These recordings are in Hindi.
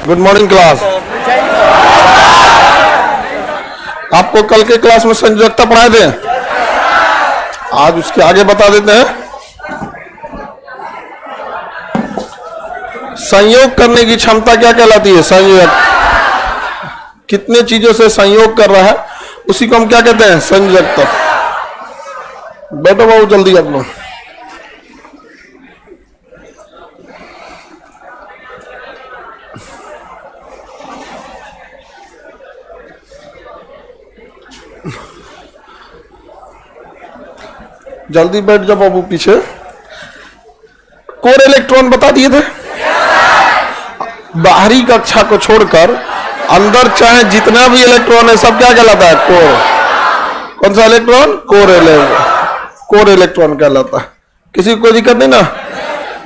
Good morning class. आपको कल के क्लास में संयोजकता पढ़ाए थे, आज उसके आगे बता देते हैं। संयोग करने की क्षमता क्या कहलाती है? संयोजक। कितने चीजों से संयोग कर रहा है उसी को हम क्या कहते हैं? संयोजकता। बैठो बाबू जल्दी आप लोग। जल्दी बैठ जाओ बाबू पीछे। कोर इलेक्ट्रॉन बता दिए थे। बाहरी कक्षा को छोड़कर अंदर चाहे जितना भी इलेक्ट्रॉन है सब क्या कहलाता है? कोर। कौन सा electron? Core electron. Core electron कहलाता है। किसी को कोई दिक्कत नहीं ना?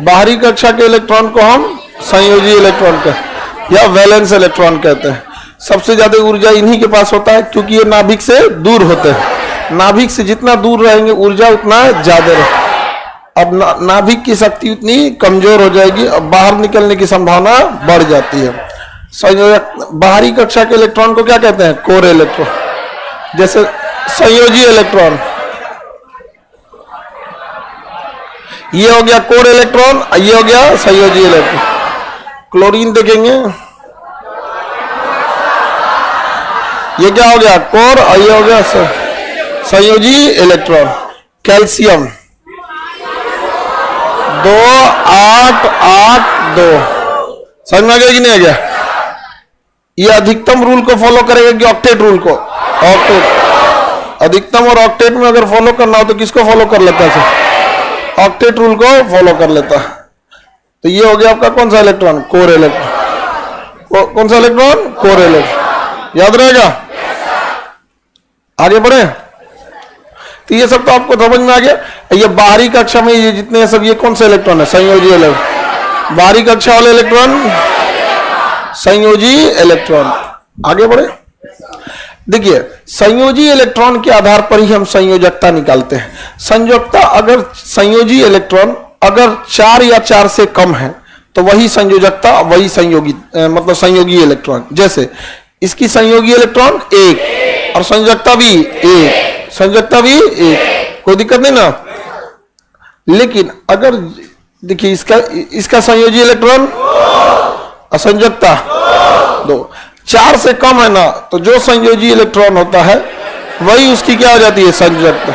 बाहरी कक्षा के इलेक्ट्रॉन को हम संयोजी इलेक्ट्रॉन कहते या वैलेंस इलेक्ट्रॉन कहते हैं। सबसे ज्यादा ऊर्जा इन्हीं के पास होता है क्योंकि ये नाभिक से दूर होते हैं। नाभिक से जितना दूर रहेंगे ऊर्जा उतना ज्यादा रहे। अब नाभिक की शक्ति उतनी कमजोर हो जाएगी और बाहर निकलने की संभावना बढ़ जाती है। संयोजक बाहरी कक्षा के इलेक्ट्रॉन को क्या कहते हैं? Core electron. जैसे संयोजी इलेक्ट्रॉन, ये हो गया कोर इलेक्ट्रॉन, ये हो गया संयोजी इलेक्ट्रॉन। क्लोरीन देखेंगे, ये क्या हो गया? कोर, और ये हो गया संयोजी इलेक्ट्रॉन। कैल्शियम 2 8 8 2। समझ में आ गया कि नहीं आ गया? ये अधिकतम रूल को फॉलो करेगा कि ऑक्टेट रूल को? ऑक्टेट। अधिकतम और ऑक्टेट में अगर फॉलो करना हो तो किसको फॉलो कर लेता है? ऑक्टेट रूल को फॉलो कर लेता। तो ये हो गया आपका कौन सा इलेक्ट्रॉन? Core electron. कौन सा इलेक्ट्रॉन? Core electron. याद रहेगा? आगे बढ़े। तो ये सब तो आपको समझ में आ गया। ये बाहरी कक्षा में ये जितने सब ये कौन सा इलेक्ट्रॉन है? संयोजी इलेक्ट्रॉन। बाहरी कक्षा वाले इलेक्ट्रॉन संयोजी इलेक्ट्रॉन। आगे बढ़े। देखिए संयोजी इलेक्ट्रॉन के आधार पर ही हम संयोजकता निकालते हैं। संयोजकता अगर संयोजी इलेक्ट्रॉन अगर 4 या 4 से कम है तो वही संयोजकता, वही संयोगी मतलब संयोगी इलेक्ट्रॉन। जैसे इसकी संयोगी इलेक्ट्रॉन 1 और संयोजकता भी 1, संयोजकता भी 1, कोई दिक्कत नहीं ना। लेकिन अगर देखिए इसका संयोजी इलेक्ट्रॉन और संयोजकता 2, 4 से कम है ना तो जो संयोजी इलेक्ट्रॉन होता है वही उसकी क्या हो जाती है? संयोजकता।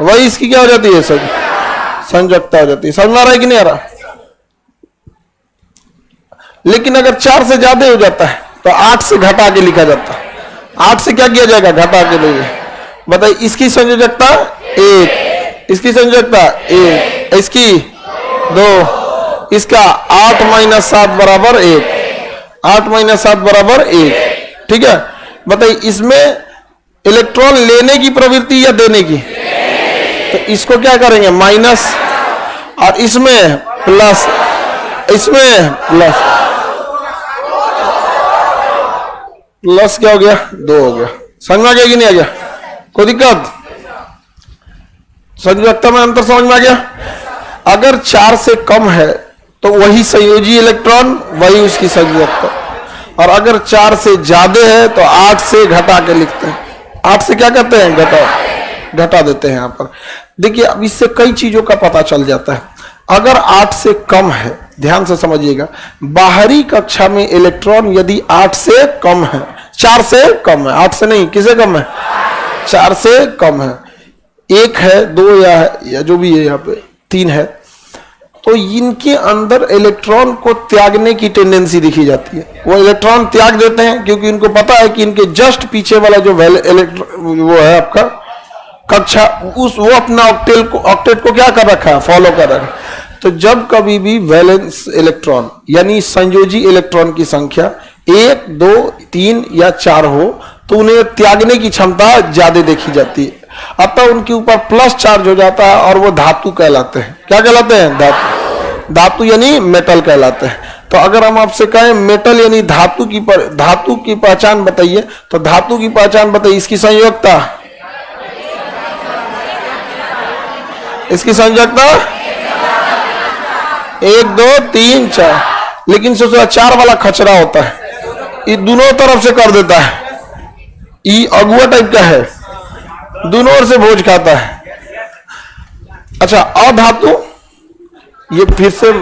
वही इसकी क्या हो जाती है? संयोजकता हो जाती है। समझ आ रहा है कि नहीं आ रहा? लेकिन अगर 4 से ज्यादा हो जाता है तो 8 से घटा के लिखा जाता है। 8 से क्या किया जाएगा? घटा के लिए। बताइए इसकी संयोजकता 1, इसकी संयोजकता 1, इसकी 2, इसका 8 - 7 बराबर 1, 8 - 7 बराबर 1। ठीक है। बताइए इसमें इलेक्ट्रॉन लेने की प्रवृत्ति या देने की? तो इसको क्या करेंगे? माइनस, और इसमें प्लस, इसमें प्लस। प्लस क्या हो गया? 2 हो गया। समझ में आ गया कि नहीं आ गया? कोई दिक्कत? संयोजकता में अंतर समझ में आ गया? अगर 4 से कम है तो वही संयोजी इलेक्ट्रॉन, वही उसकी संयोजकता। और अगर 4 से ज्यादा है तो 8 से घटा के लिखते हैं। 8 से क्या करते हैं? घटा देते हैं। यहां पर देखिए अब इससे कई चीजों का पता चल जाता है। अगर 8 से कम है, ध्यान से समझिएगा, बाहरी कक्षा में इलेक्ट्रॉन यदि 8 से कम है, 4 से कम है, 8 से नहीं, किसे कम है? 4 से कम है, 1 है, 2 या जो भी है, यहाँ पे 3 है, तो इनके अंदर इलेक्ट्रॉन को त्यागने की टेंडेंसी दिखी जाती है। वो इलेक्ट्रॉन त्याग देते हैं क्योंकि इनको पता है कि इनके जस्ट पीछे वाला जो वो है आपका कक्षा, वो अपना ऑक्टेट को क्या कर रखा है? फॉलो कर रखा है। तो जब कभी भी वैलेंस इलेक्ट्रॉन यानी संयोजी इलेक्ट्रॉन की संख्या 1, 2, 3 या 4 हो तो उन्हें त्यागने की क्षमता ज्यादा देखी जाती है। अतः उनके ऊपर प्लस चार्ज हो जाता है और वो धातु कहलाते हैं। क्या कहलाते हैं? धातु। धातु यानी मेटल कहलाते हैं। तो अगर हम आपसे कहें मेटल यानी धातु की पहचान बताइए, तो धातु की पहचान बताइए। इसकी संयोजकता, इसकी संयोजकता 1 2 3 4, लेकिन सोचो 4 वाला खचरा होता है, ये दोनों तरफ से कर देता है, ये अगुआ टाइप का है, दोनों ओर से भोज खाता है। अच्छा, अधातु, ये फिर से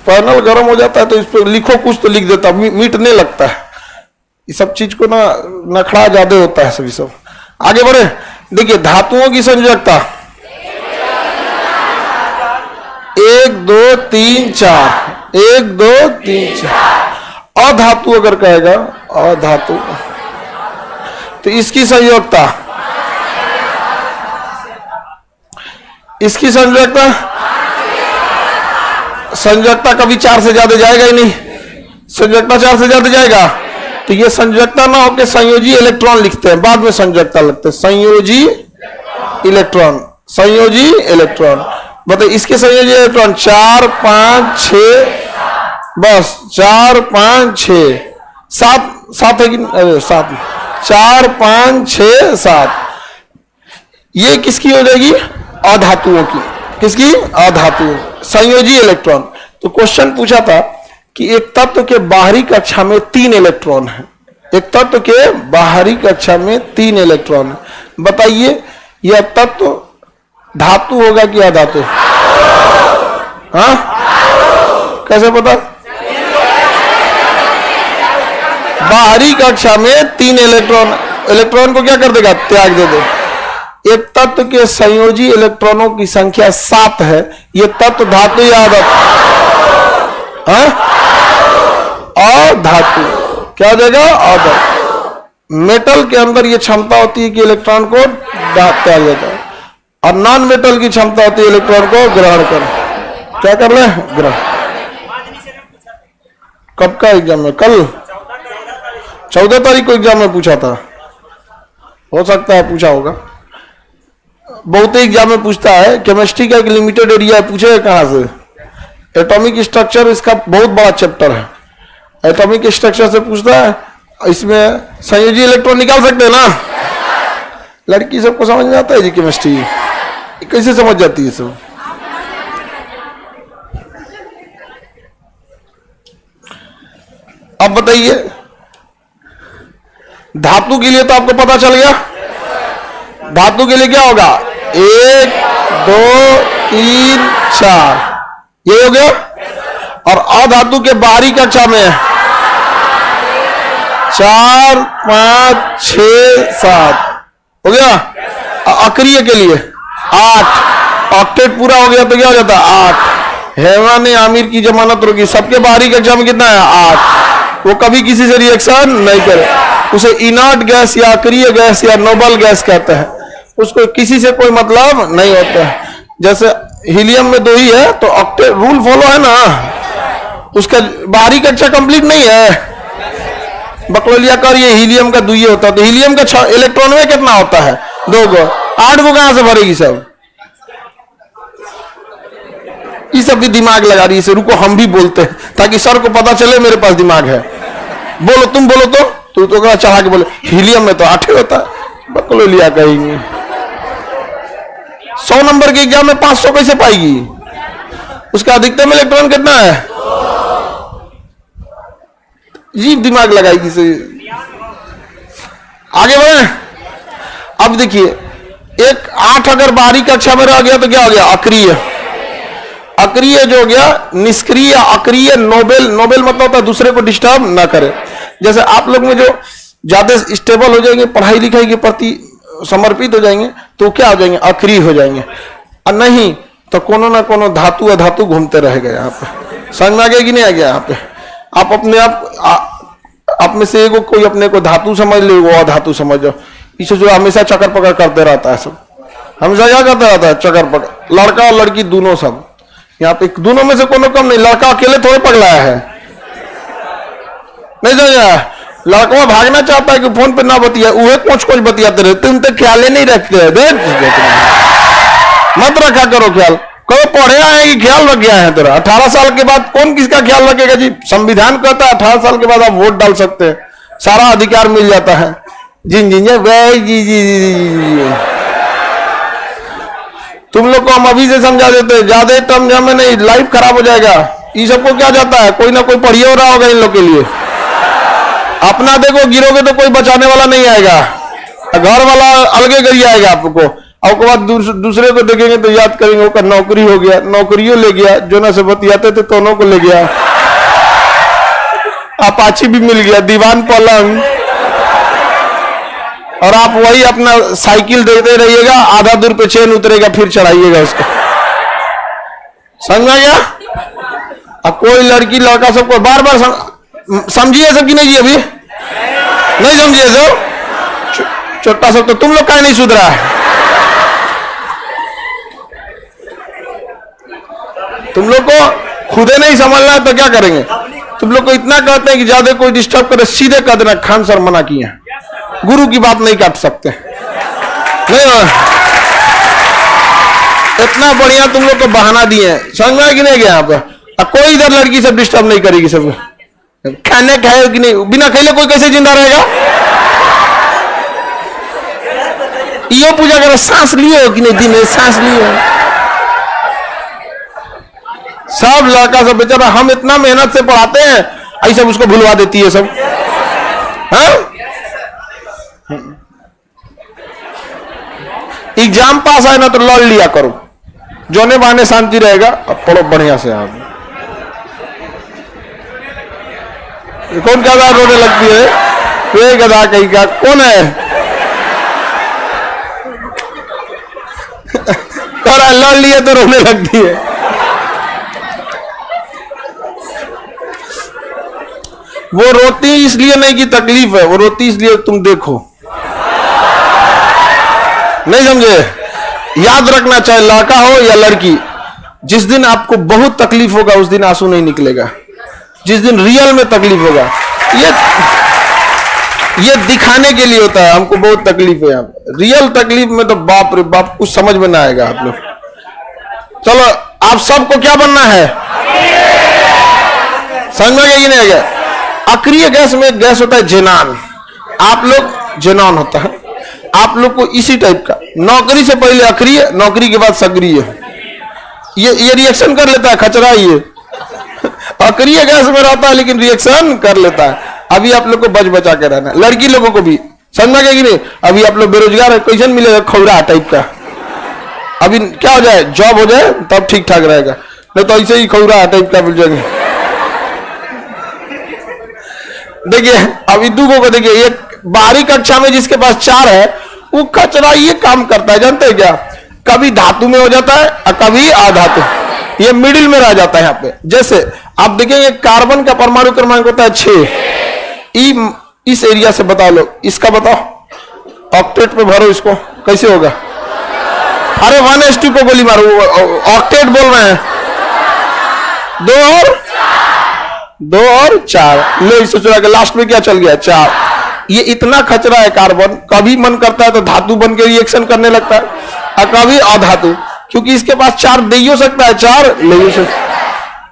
पैनल गर्म हो जाता है तो इस पर लिखो कुछ तो लिख देता, मिटने लगता है। ये सब चीज को ना नखड़ा ज्यादा होता है सभी सब। आगे बढ़े, देखिए धातुओं की संयोजकता 1 2 3 4, 1 2 3 4। अधातु अगर कहेगा अधातु तो इसकी संयोजकता, इसकी संयोजकता, संयोजकता कभी 4 से ज्यादा जाएगा ही नहीं, संयोजकता 4 से ज्यादा जाएगा तो ये संयोजकता ना होकर संयोजी इलेक्ट्रॉन लिखते हैं, बाद में संयोजकता लगते हैं। संयोजी इलेक्ट्रॉन, संयोजी इलेक्ट्रॉन बताइए, इसके संयोजी इलेक्ट्रॉन 4 5 6, बस 4 5 6 7 है कि 7, 4 5 6 7। ये किसकी हो जाएगी? अधातुओं की। किसकी? अधातु संयोजी इलेक्ट्रॉन। तो क्वेश्चन पूछा था कि एक तत्व के बाहरी कक्षा में 3 इलेक्ट्रॉन है, एक तत्व के बाहरी कक्षा में 3 इलेक्ट्रॉन है, बताइए यह तत्व धातु होगा कि अधातु? हाँ, कैसे पता? बाहरी कक्षा में 3 इलेक्ट्रॉन, इलेक्ट्रॉन को क्या कर देगा? त्याग दे दे। एक तत्व के संयोजी इलेक्ट्रॉनों की संख्या 7 है, यह तत्व धातु या अधातु? अधातु। क्या हो जाएगा? अधातु। मेटल के अंदर यह क्षमता होती है कि इलेक्ट्रॉन को त्याग देता है, और नॉन मेटल की क्षमता होती है इलेक्ट्रॉन को ग्रहण कर। क्या कर रहे हैं? ग्रहण। कब का एग्जाम में? कल 14 तारीख को एग्जाम में पूछा था, हो सकता है पूछा होगा। बहुत एग्जाम में पूछता है। केमिस्ट्री का एक लिमिटेड एरिया है, पूछे कहां से? एटॉमिक स्ट्रक्चर इसका बहुत बड़ा चैप्टर है, एटॉमिक स्ट्रक्चर से पूछता है। इसमें संयोजी इलेक्ट्रॉन निकाल सकते हैं ना? लड़की सबको समझ में आता है जी केमिस्ट्री, कैसे समझ जाती है सब? अब बताइए, धातु के लिए तो आपको पता चल गया। धातु के लिए क्या होगा? 1 2 3 4, ये हो गया। और अधातु के बाहरी कक्षा में 4 5 6 7 हो गया। अक्रिय के लिए 8, ऑक्टेट पूरा हो गया तो क्या हो जाता है? 8। हेमा ने आमिर की जमानत रोकी, सबके बाहरी कक्षा में कितना है? 8। वो कभी किसी से रिएक्शन नहीं करे, उसे इनर्ट गैस या अक्रिय गैस या नोबल गैस कहते हैं, उसको किसी से कोई मतलब नहीं होता है। जैसे हीलियम में 2 ही है तो ऑक्टेट रूल फॉलो है ना, उसका बाहरी कक्षा कंप्लीट नहीं है। बकलोलिया कर ये हीलियम का 2 ही होता है, तो हीलियम का इलेक्ट्रॉन में कितना होता है? 2 गो। 8 गो कहां से भरेगी सब? ये सब भी दिमाग लगा रही है। रुको हम भी बोलते हैं ताकि सर को पता चले मेरे पास दिमाग है। बोलो, तुम बोलो तो तू तो क्या चढ़ा के बोले हीलियम में तो 8 ही होता है। बकलोलिया कहेंगे 100 नंबर के एग्जाम में 500 कैसे पाएगी? उसका अधिकतम इलेक्ट्रॉन कितना है? जी दिमाग लगाएगी से। आगे बढ़े। अब देखिए, एक 8 अगर बाहरी कक्षा में रह गया तो क्या हो गया? अक्रिय। अक्रिय जो हो गया निष्क्रिय, अक्रिय, नोबेल। नोबेल मतलब होता है दूसरे को डिस्टर्ब ना करे। जैसे आप लोग में जो ज्यादा स्टेबल हो जाएंगे, पढ़ाई लिखाई के प्रति समर्पित हो जाएंगे, तो क्या हो जाएंगे? अक्रिय हो जाएंगे। और नहीं तो कोनो ना कोनो धातु अधातु घूमते रहेगा यहाँ पे। समझ में आ गया कि नहीं आ गया? यहाँ पे आप अपने आप में से एगो कोई अपने को धातु समझ ले, वो अधातु समझो। पीछे जो हमेशा चक्कर पकड़ करते रहता है, सब हमेशा क्या करते रहता है? चक्कर पकड़। लड़का और लड़की दोनों, सब यहाँ पे दोनों में से कोनो कम नहीं। लड़का अकेले थोड़े पगलाया है, नहीं समझा? लड़का भागना चाहता है कि फोन पे ना बतिया, वह कुछ बतियाते रहते, तुम तो ख्याल ही नहीं रखते। मत रखा करो ख्याल। कहो पढ़े आए कि ख्याल रख गया है तेरा। 18 साल के बाद कौन किसका ख्याल रखेगा जी? संविधान कहता है 18 साल के बाद आप वोट डाल सकते हैं, सारा अधिकार मिल जाता है। जी जी जी, तुम लोग को हम अभी से समझा देते हैं, ज्यादा टर्म में नहीं, लाइफ खराब हो जाएगा। ये सबको क्या जाता है? कोई ना कोई पढ़िए हो रहा होगा इन लोग के लिए। अपना देखो, गिरोगे तो कोई बचाने वाला नहीं आएगा, घर वाला अलगे गिर आएगा आपको। और के बाद दूसरे को देखेंगे तो याद करेंगे उसका नौकरी हो गया, नौकरियों ले गया, जो ना से बतियाते थे दोनों को ले गया, अपाची भी मिल गया, दीवान पलंग। और आप वही अपना साइकिल देते रहिएगा, आधा दूर पे चेन उतरेगा, फिर चढ़ाइएगा उसको। समझ आ गया? अब कोई लड़की लड़का सबको बार बार समझिए सब कि नहीं जी? अभी नहीं समझिए सब? छोटा सब तो तुम लोग का नहीं सुधरा है। तुम लोग को खुदे नहीं समझना है तो क्या करेंगे? तुम लोग को इतना कहते हैं कि ज्यादा कोई डिस्टर्ब करे सीधे कह देना, खान सर मना किए, गुरु की बात नहीं काट सकते। नहीं, इतना बढ़िया तुम लोग को बहाना दिए हैं, समझ में कि नहीं गया? यहाँ पे कोई इधर लड़की सब डिस्टर्ब नहीं करेगी। सब खाने खाए कि नहीं, बिना खेले कोई कैसे जिंदा रहेगा? यो पूजा करो, सांस लिए हो कि नहीं? दिन में सांस लिए हो? सब लड़का सब बेचारा, हम इतना मेहनत से पढ़ाते हैं, ऐसा उसको भुलवा देती है सब। एग्जाम पास आए ना तो लड़ लिया करो, जोने बहाने शांति रहेगा। अब पढ़ो बढ़िया से। आप कौन गधा रोने लगती है? वे गधा कहीं का कौन है? लड़ लिए तो रोने लगती है। वो रोती इसलिए नहीं कि तकलीफ है, वो रोती इसलिए तुम देखो। नहीं समझे? याद रखना, चाहे लड़का हो या लड़की, जिस दिन आपको बहुत तकलीफ होगा उस दिन आंसू नहीं निकलेगा। जिस दिन रियल में तकलीफ होगा, ये दिखाने के लिए होता है हमको बहुत तकलीफ है। रियल तकलीफ में तो बाप रे बाप कुछ समझ में ना आएगा आप लोग। चलो, आप सबको क्या बनना है? समझ में गया कि नहीं गया? अक्रिय गैस में गैस होता है जेनान, आप लोग जेनॉन होता है। आप लोग को इसी टाइप का, नौकरी से पहले अक्रिय, नौकरी के बाद सक्रिय। ये रिएक्शन कर लेता है, खचरा। ये अक्रिय गैस में रहता है लेकिन रिएक्शन कर लेता है। अभी आप लोग को बच बचा के रहना। लड़की लोगों को भी समझना क्या कि नहीं? अभी आप लोग बेरोजगार है, कैसे मिलेगा? खौरा टाइप का। अभी क्या हो जाए, जॉब हो जाए तब ठीक ठाक रहेगा, नहीं तो ऐसे ही खौरा टाइप का मिल जाएंगे। देखिए अभी दूगों को देखिए, एक बाहरी कक्षा में जिसके पास 4 है वो कचरा ये काम करता है, जानते हैं क्या? कभी धातु में हो जाता है और कभी अधातु, ये मिडिल में रह जाता है। यहाँ पे जैसे आप देखेंगे कार्बन का परमाणु क्रमांक होता है 6। इस एरिया से बताओ लोग, इसका बताओ, ऑक्टेट पे भरो इसको, कैसे होगा? अरे 1s2 को गोली मारो, ऑक्टेट बोल रहे हैं। 2 और 4 ले, सोचा के लास्ट में क्या चल गया? 4। ये इतना खचरा है कार्बन, कभी मन करता है तो धातु बन के रिएक्शन करने लगता है और कभी अधातु, क्योंकि इसके पास 4 दे हो सकता है, 4 ले हो सकता है।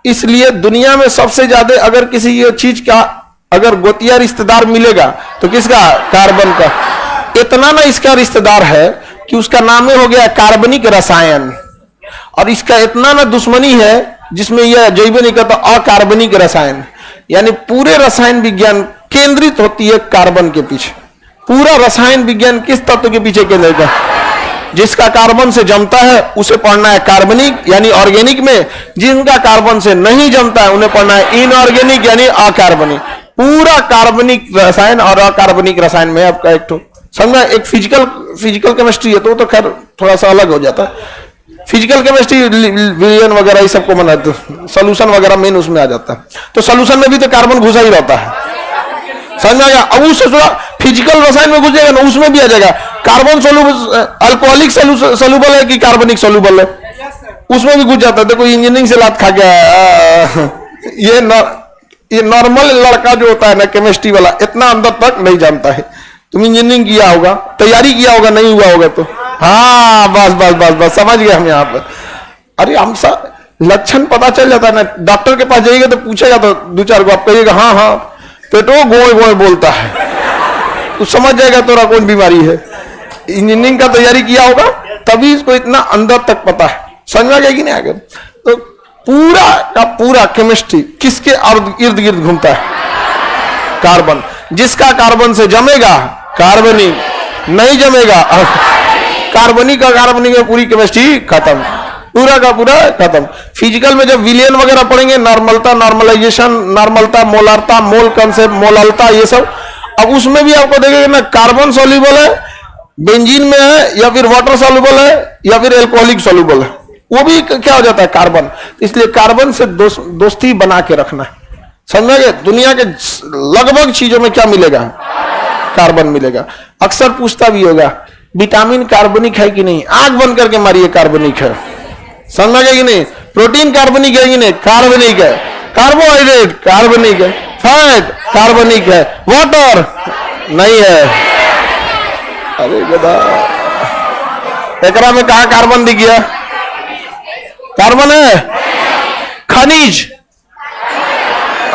इसलिए दुनिया में सबसे ज्यादा अगर किसी ये चीज का अगर गोतिया रिश्तेदार मिलेगा तो किसका? कार्बन का। इतना ना इसका रिश्तेदार है कि उसका नाम हो गया कार्बनिक रसायन, और इसका इतना ना दुश्मनी है जिसमें यह जैव नहीं करता, अकार्बनिक रसायन। यानी पूरे रसायन विज्ञान केंद्रित होती है कार्बन के पीछे। पूरा रसायन विज्ञान किस तत्व के पीछे केंद्रित है? जिसका कार्बन से जमता है उसे पढ़ना है कार्बनिक यानी ऑर्गेनिक में, जिनका कार्बन से नहीं जमता है उन्हें पढ़ना है इनऑर्गेनिक यानी अकार्बनिक। पूरा कार्बनिक रसायन और अकार्बनिक रसायन में आपका एक तो समझना, एक फिजिकल केमिस्ट्री है तो खैर थोड़ा सा अलग हो जाता है। फिजिकल केमिस्ट्री विलियन वगैरह ये सबको बनाते, सोल्यूशन वगैरह मेन उसमें आ जाता है। तो सोल्यूशन में भी तो कार्बन घुसा ही रहता है, समझ में आ गया। अब उससे थोड़ा फिजिकल रसायन में घुस जाएगा ना, उसमें भी आ जाएगा कार्बन सोल्यूबल, अल्कोहलिक सोल्यूबल है कि कार्बनिक सोल्यूबल है, उसमें भी घुस जाता है। देखो इंजीनियरिंग से लात खा गया ये नॉर्मल लड़का जो होता है ना केमिस्ट्री वाला, इतना अंदर तक नहीं जानता है। तुम इंजीनियरिंग किया होगा, तैयारी किया होगा, नहीं हुआ होगा तो हाँ बस बस बस बस समझ गए हम यहाँ पर। अरे हम सब लक्षण पता चल जाता है ना, डॉक्टर के पास जाइएगा तो पूछेगा तो दो चार को आप कहिएगा हाँ हाँ पेटो गोए गोए बोलता है, तो समझ जाएगा तोरा कौन बीमारी है। इंजीनियरिंग का तैयारी किया होगा तभी इसको इतना अंदर तक पता है, समझ में आ गया कि नहीं आगे। तो पूरा का पूरा केमिस्ट्री किसके इर्द गिर्द घूमता है? कार्बन। जिसका कार्बन से जमेगा कार्बनिक, नहीं जमेगा कार्बनिक में पूरी केमिस्ट्री खत्म, पूरा का पूरा खत्म। फिजिकल में जब विलियन वगैरह पढ़ेंगे, नॉर्मलता, नॉर्मलाइजेशन, नॉर्मलता, मोलारता, मोल कंसेप्ट, मोलालता, ये सब, अब उसमें भी आपको देखेंगे ना कार्बन सॉल्युबल है, बेंजीन में है, या फिर वाटर सॉल्युबल है, या फिर एल्कोहलिक सॉल्युबल है, वो भी क्या हो जाता है कार्बन। इसलिए कार्बन से दोस्ती बना के रखना है, समझोगे। दुनिया के लगभग चीजों में क्या मिलेगा? कार्बन मिलेगा। अक्सर पूछता भी होगा विटामिन कार्बनिक है कि नहीं, आंख बंद करके मारिए कार्बनिक है, समझ गए कि नहीं। प्रोटीन कार्बनिक है कि नहीं, कार्बनिक है। कार्बोहाइड्रेट कार्बनिक है, फैट कार्बनिक है, वाटर नहीं है। अरे गधा, एकरा में कहा कार्बन दिख गया? कार्बन है। खनिज,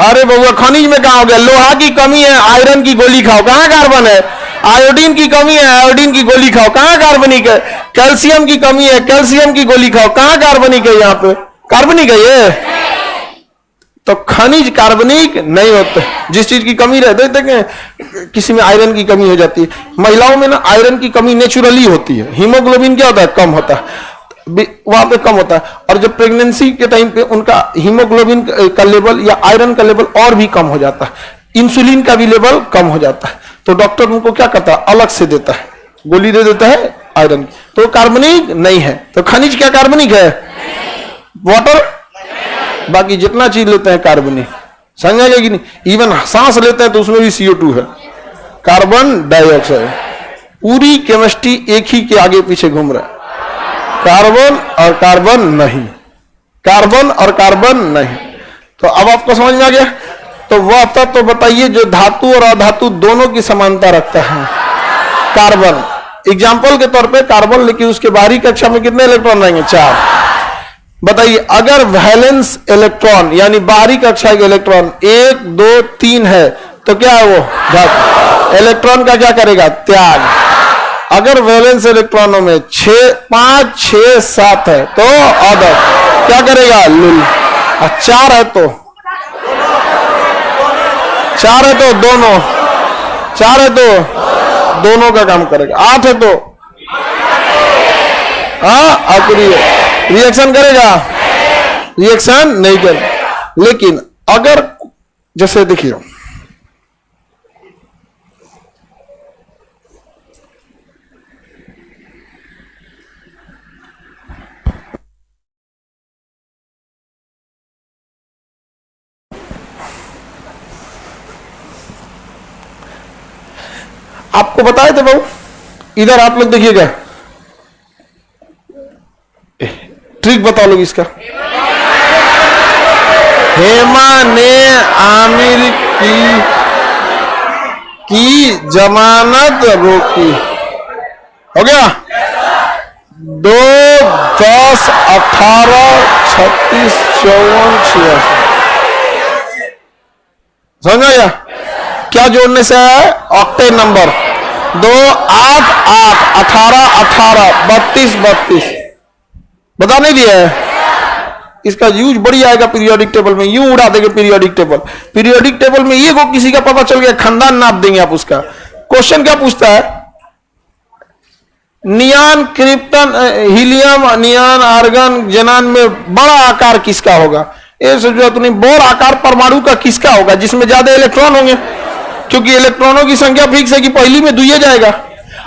अरे बउआ खनिज में कहा हो गया? लोहा की कमी है, आयरन की गोली खाओ, कहां कार्बन है? आयोडीन की कमी है, आयोडीन की गोली खाओ, कहां कार्बनिक है? कैल्शियम की कमी है, कैल्शियम की गोली खाओ, कहां कार्बनिक है? यहाँ पे कार्बनिक है ये। तो खनिज कार्बनिक नहीं होते। जिस चीज की कमी रहती है, किसी में आयरन की कमी हो जाती है, महिलाओं में ना आयरन की कमी नेचुरली होती है, हीमोग्लोबिन क्या होता है? कम होता है, वहां पे कम होता है। और जब प्रेगनेंसी के टाइम पे उनका हीमोग्लोबिन का लेवल या आयरन का लेवल और भी कम हो जाता है, इंसुलिन का भी लेवल कम हो जाता है। तो डॉक्टर उनको क्या करता है? अलग से देता है, गोली दे देता है आयरन। तो कार्बनिक नहीं है। तो खनिज क्या कार्बनिक है? वाटर, बाकी जितना चीज लेते हैं कार्बनिक, समझेंगे कि नहीं। इवन सांस लेते हैं तो उसमें भी CO2 है, कार्बन डाइऑक्साइड। पूरी केमिस्ट्री एक ही के आगे पीछे घूम रहा है, कार्बन और कार्बन नहीं, कार्बन और कार्बन नहीं। तो अब आपको समझ में आ गया। तो वह तत्व तो बताइए जो धातु और अधातु दोनों की समानता रखता है। कार्बन एग्जाम्पल के तौर पे कार्बन, लेकिन उसके बाहरी कक्षा में कितने इलेक्ट्रॉन रहेंगे? 4। बताइए अगर वैलेंस इलेक्ट्रॉन यानी बाहरी कक्षा के इलेक्ट्रॉन 1 2 3 है तो क्या है वो? धातु। इलेक्ट्रॉन का क्या करेगा? त्याग। अगर वैलेंस इलेक्ट्रॉनों में 5 6 7 है तो ऑर्डर क्या करेगा? लुल। 4 है तो 4 है तो दोनों, 4 है तो दोनों का काम करेगा। 8 है तो रिएक्शन करेगा? रिएक्शन नहीं करेगा। लेकिन अगर जैसे देखिए आपको बताए थे बाबू, इधर आप लोग देखिएगा, ट्रिक बताओ लोग इसका। हेमा ने आमिर की जमानत रोकी, हो गया। 2 10 18 36 54 86 समझ गया? क्या जोड़ने से है? ऑक्टेन नंबर 2 8 8 18 18 32 32 बता नहीं दिया है। इसका यूज बड़ी आएगा पीरियोडिक टेबल में, यूं उड़ा देंगे पीरियोडिक टेबल। पीरियोडिक टेबल में ये को किसी का पता चल गया, खानदान नाप देंगे आप उसका। क्वेश्चन क्या पूछता है? नियान, क्रिप्टन, हीलियम, नियान, आर्गन, जेनान में बड़ा आकार किसका होगा? ये सोचो तुमने, बोर आकार परमाणु का किसका होगा? जिसमें ज्यादा इलेक्ट्रॉन होंगे, क्योंकि इलेक्ट्रॉनों की संख्या फिक्स है कि पहली में दुइये जाएगा।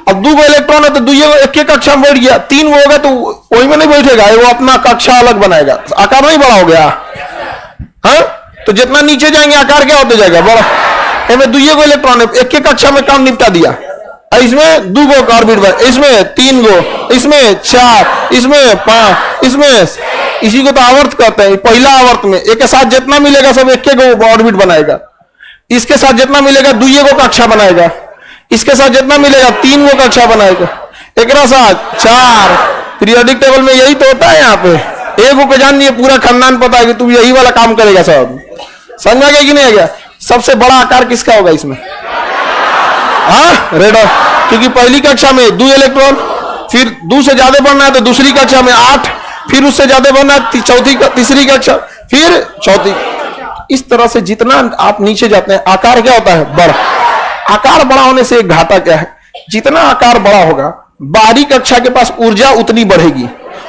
अब 2 इलेक्ट्रॉन है तो दुइये एक एक कक्षा में बैठ गया, 3 वो हो गया तो वही में नहीं बैठेगा, वो अपना कक्षा अलग बनाएगा, आकार नहीं बड़ा हो गया। हाँ, तो जितना नीचे जाएंगे आकार क्या होते जाएगा, बड़ा। इसमें दुइये को इलेक्ट्रॉन है, एक एक कक्षा में काम निपटा दिया। इसमें 2 गो ऑर्बिट बन, इसमें 3 गो, इसमें 4, इसमें 5, इसमें, इसी को तो आवर्त कहते हैं। पहला आवर्त में एक के साथ जितना मिलेगा सब एक गो ऑर्बिट बनाएगा, इसके साथ जितना मिलेगा दुइये गो कक्षा बनाएगा, इसके साथ जितना मिलेगा 3 गो कक्षा बनाएगा, एक साथ 4। पीरियोडिक टेबल में यही तो होता है। यहाँ पे एक को जान दिए, पूरा खानदान पता है कि तू यही वाला काम करेगा सब। समझ आ गया कि नहीं आ गया? सबसे बड़ा आकार किसका होगा इसमें? हाँ, रेडॉन, क्योंकि पहली कक्षा में 2 इलेक्ट्रॉन, फिर 2 से ज्यादा बढ़ना है तो दूसरी कक्षा में 8, फिर उससे ज्यादा बढ़ना है तीसरी कक्षा, फिर चौथी। इस तरह से जितना आप नीचे जाते हैं आकार क्या होता है? बड़ा। आकार बड़ा होने से एक घाटा क्या है? जितना आकार बड़ा होगा बाहरी कक्षा के पास ऊर्जा उतनी बढ़ेगी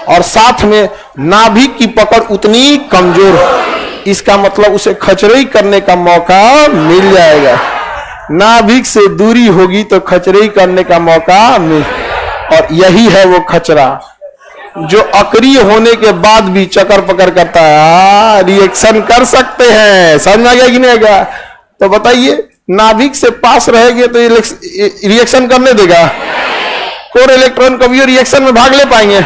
और साथ में नाभिक की पकड़ उतनी कमजोर होगी। इसका मतलब उसे खचरई करने का मौका मिल जाएगा। नाभिक से दूरी होगी तो खचरई करने का मौका मिल, और यही है वो खचरा जो अक्रिय होने के बाद भी चकर पकड़ करता है, रिएक्शन कर सकते हैं। समझ आ गया कि नहीं आएगा? तो बताइए, नाभिक से पास रहेंगे तो रिएक्शन करने देगा? कोर इलेक्ट्रॉन कभी रिएक्शन में भाग ले पाएंगे?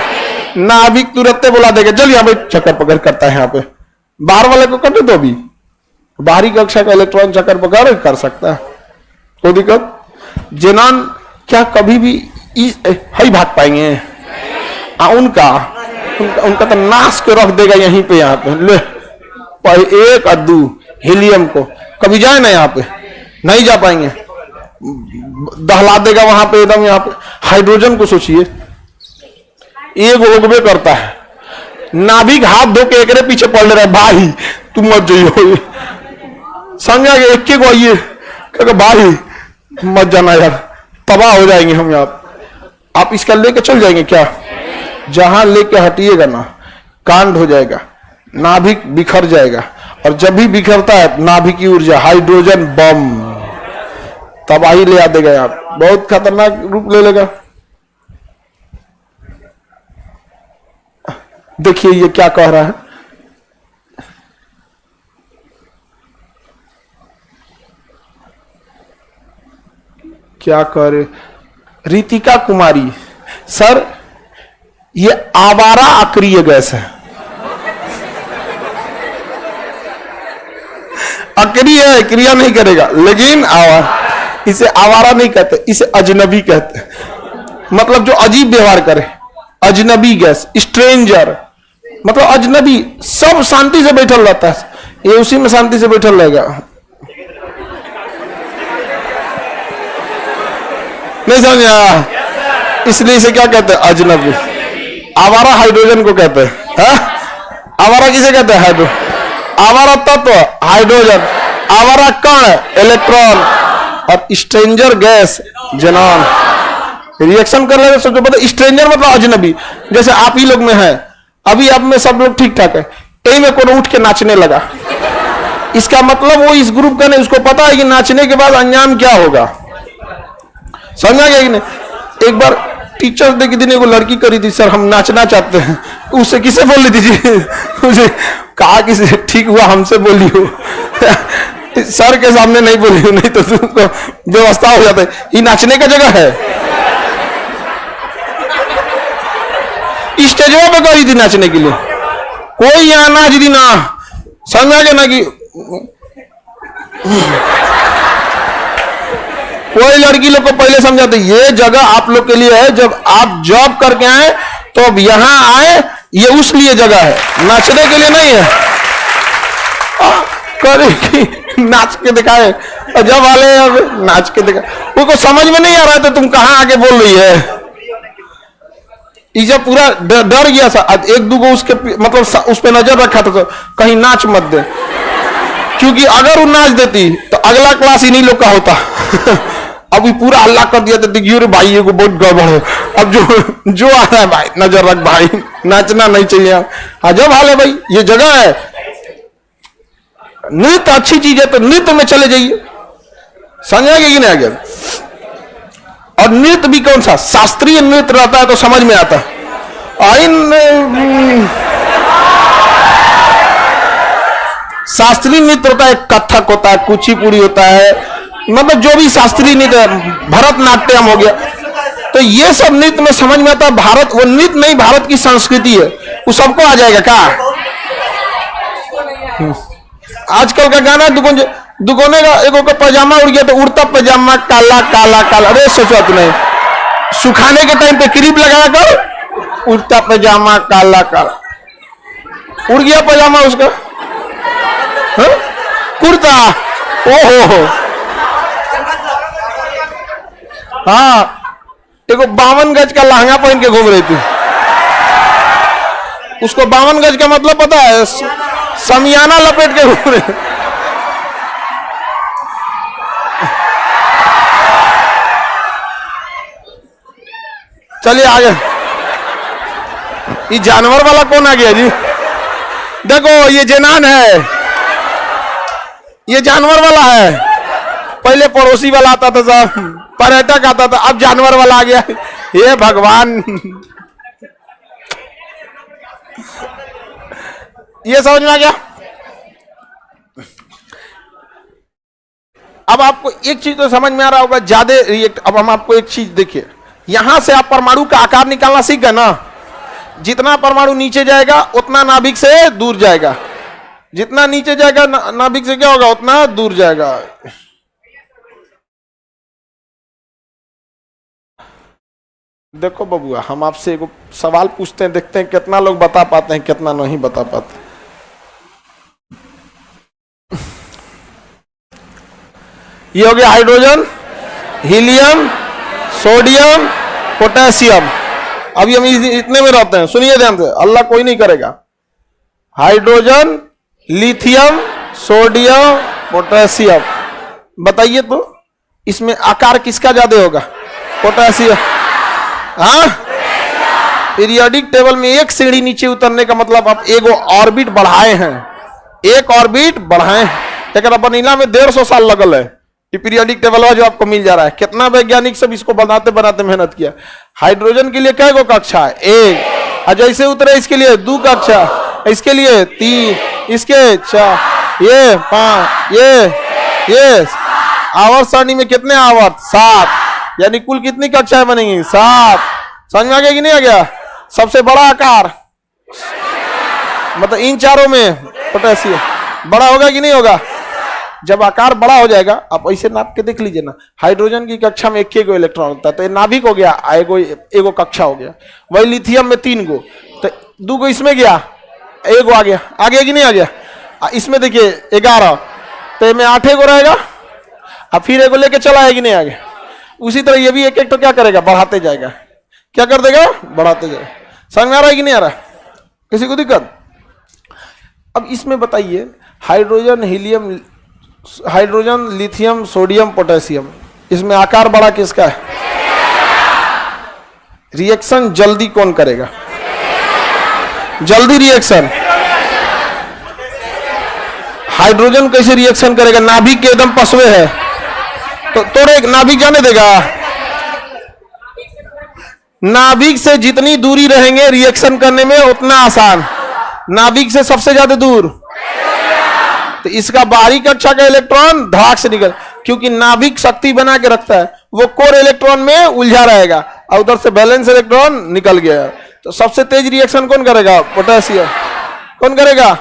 नाभिक तुरंत बोला देगा चल यहाँ पे चक्कर पकड़ करता है। यहाँ पे बाहर वाले को कटे तो भी बाहरी कक्षा का इलेक्ट्रॉन चक्कर पकड़ कर सकता है, कोई दिक्कत? जेनॉन क्या कभी भी ही भाग पाएंगे? उनका तो नाश के रख देगा यहीं पे। यहाँ पे ले 1 और 2 हीलियम को कभी जाए ना, यहाँ पे नहीं जा पाएंगे, दहला देगा वहां पे एकदम। यहाँ पे हाइड्रोजन को सोचिए, एक उगबे करता है, नाभिक हाथ धो के एकरे पीछे पड़ रहा है, भाई तुम मत जाइयो। समझा गया? एक को आइए क्या भाई मत जाना यार, तबाह हो जाएंगे हम। आप इसका लेके चल जाएंगे क्या? जहां लेके हटिएगा ना कांड हो जाएगा, नाभिक बिखर जाएगा, और जब भी बिखरता है नाभिक की ऊर्जा हाइड्रोजन बम तबाही ले आ देगा। यार बहुत खतरनाक रूप ले लेगा। देखिए ये क्या कह रहा है, क्या कह रहे? रितिका कुमारी, सर ये आवारा अक्रिय गैस है। अक्रिय है, क्रिया नहीं करेगा, लेकिन इसे आवारा नहीं कहते, इसे अजनबी कहते हैं। मतलब जो अजीब व्यवहार करे, अजनबी गैस, स्ट्रेंजर, मतलब अजनबी। सब शांति से बैठल रहता है, ये उसी में शांति से बैठल रहेगा। नहीं समझा? इसलिए इसे क्या कहते हैं? अजनबी। आवारा हाइड्रोजन को कहते हैं। आवारा किसे कहते हैं? हाइड्रो। आवारा तत्व हाइड्रोजन, आवारा कण इलेक्ट्रॉन, और स्ट्रेंजर गैस जेनॉन। रिएक्शन कर रहे सोचो, पता स्ट्रेंजर मतलब अजनबी। जैसे आप ही लोग में है, अभी आप में सब लोग ठीक ठाक है, कहीं में कोई उठ के नाचने लगा, इसका मतलब वो इस ग्रुप का नहीं, उसको पता है कि नाचने के बाद अंजाम क्या होगा। समझा गया कि नहीं? एक बार टीचर्स डे के दिन एगो लड़की करी थी, सर हम नाचना चाहते हैं। उससे किसे बोल ली थी? उसे कहा कि ठीक हुआ हमसे बोली हो, सर के सामने नहीं बोली हो, नहीं तो तुमको व्यवस्था हो जाता है। ये नाचने का जगह है? स्टेजवा पे करी थी नाचने के लिए, कोई यहाँ नाच दी ना। समझा गया ना कि कोई लड़की लोग को पहले समझाते ये जगह आप लोग के लिए है, जब आप जॉब करके आए तो अब यहां आए, ये उस लिए जगह है, नाचने के लिए नहीं है। करेगी नाच के दिखाए, और जब वाले अब नाच के दिखाए, उनको समझ में नहीं आ रहा है तो तुम कहां आके बोल रही है। जब पूरा डर गया था, एक दूगो उसके मतलब उस पर नजर रखा था तो कहीं नाच मत दे, क्योंकि अगर वो नाच देती तो अगला क्लास इन्हीं लोग का होता। अभी पूरा हल्ला कर दिया था, देखिए रे भाई ये को बहुत गड़बड़ है, अब जो आ रहा है भाई नजर रख भाई, नाचना नहीं चाहिए। जब हाल है भाई ये जगह है, नृत्य अच्छी चीज है तो नृत्य में चले जाइए। समझ आ गया कि नहीं आ गया? और नृत्य भी कौन सा, शास्त्रीय नृत्य रहता है तो समझ में आता है। शास्त्रीय नृत्य होता है, कथक होता है, कुचिपुड़ी होता है, मतलब जो भी शास्त्रीय नृत्य, भरतनाट्यम हो गया, तो ये सब नृत्य में समझ में आता है। भारत वो नृत्य नहीं, भारत की संस्कृति है, वो सबको आ जाएगा क्या। आजकल का गाना दुगोने का, एक का पजामा उड़ गया तो उड़ता पजामा काला काला काला, अरे सोचो नहीं, सुखाने के टाइम पे क्रीम लगाया कर, उड़ता पजामा काला काला, उड़ गया पजामा उसका, कुर्ता, ओहो, हाँ, देखो 52 गज का लहंगा पहन के घूम रही थी। उसको 52 गज का मतलब पता है, समियाना लपेट के घूम रहे। चलिए आगे, ये जानवर वाला कौन आ गया जी? देखो ये जनान है, ये जानवर वाला है। पहले पड़ोसी वाला आता था, साहब पर्यटक आता था, अब जानवर वाला आ गया। ये भगवान, ये समझ में आ गया। अब आपको एक चीज तो समझ में आ रहा होगा, ज्यादा रिएक्ट। अब हम आपको एक चीज देखिए, यहां से आप परमाणु का आकार निकालना सीख गए ना। जितना परमाणु नीचे जाएगा उतना नाभिक से दूर जाएगा, जितना नीचे जाएगा नाभिक से क्या होगा, उतना दूर जाएगा। देखो बबुआ, हम आपसे एक सवाल पूछते हैं, देखते हैं कितना लोग बता पाते हैं, कितना नहीं बता पाते। ये हो गया हाइड्रोजन, हीलियम, सोडियम, पोटेशियम। अभी हम इतने में रहते हैं, सुनिए ध्यान से, अल्लाह कोई नहीं करेगा। Hydrogen, lithium, sodium, potassium. बताइए तो इसमें आकार किसका ज्यादा होगा? पोटेशियम। हाँ, पीरियोडिक टेबल में एक सीढ़ी नीचे उतरने का मतलब आप एक ऑर्बिट बढ़ाए हैं, एक ऑर्बिट बढ़ाए हैं। लेकिन वनीला में 150 साल लगल है, ये पीरियोडिक टेबल जो आपको मिल जा रहा है। कितना वैज्ञानिक सब इसको बनाते बनाते मेहनत किया। हाइड्रोजन के लिए कै गो कक्षा है? एक। और जैसे उतरे इसके लिए 2 कक्षा, इसके लिए 3, इसके 4, ये 5, ये आवर्त सारणी में कितने आवर्त? 7। यानी कुल कितनी कक्षाएं बनेंगी? 7। समझ में आ गया कि नहीं आ गया? सबसे बड़ा आकार मतलब इन चारों में पोटेशियम बड़ा होगा कि नहीं होगा? जब आकार बड़ा हो जाएगा, आप ऐसे नाप के देख लीजिए ना, हाइड्रोजन की कक्षा में 1 इलेक्ट्रॉन होता है, तो ये नाभिक हो गया, एगो कक्षा हो गया। वही लिथियम में 3 गो, तो 2 गो इसमें गया, 1 गो आ गया कि नहीं आ गया? इसमें देखिए 11, तो इसमें 8 गो रहेगा, अब फिर 1 गो लेके चला है कि नहीं आ गया? उसी तरह ये भी एक तो क्या करेगा? बढ़ाते जाएगा। क्या कर देगा? बढ़ाते जाएगा। समझ में आ रहा है कि नहीं आ रहा? किसी को दिक्कत? अब इसमें बताइए, हाइड्रोजन, लिथियम, सोडियम, पोटेशियम, इसमें आकार बड़ा किसका है? रिएक्शन जल्दी कौन करेगा? जल्दी रिएक्शन हाइड्रोजन कैसे रिएक्शन करेगा? नाभिक के एकदम पसवे है, तो तोड़े नाभिक जाने देगा? नाभिक से जितनी दूरी रहेंगे रिएक्शन करने में उतना आसान। नाभिक से सबसे ज्यादा दूर, तो इसका बाहरी कक्षा का इलेक्ट्रॉन धाक से निकल, क्योंकि नाभिक शक्ति बना के रखता है, वो कोर इलेक्ट्रॉन में उलझा रहेगा और उधर से बैलेंस इलेक्ट्रॉन निकल गया। तो सबसे तेज रिएक्शन कौन करेगा? पोटेशियम। कौन करेगा?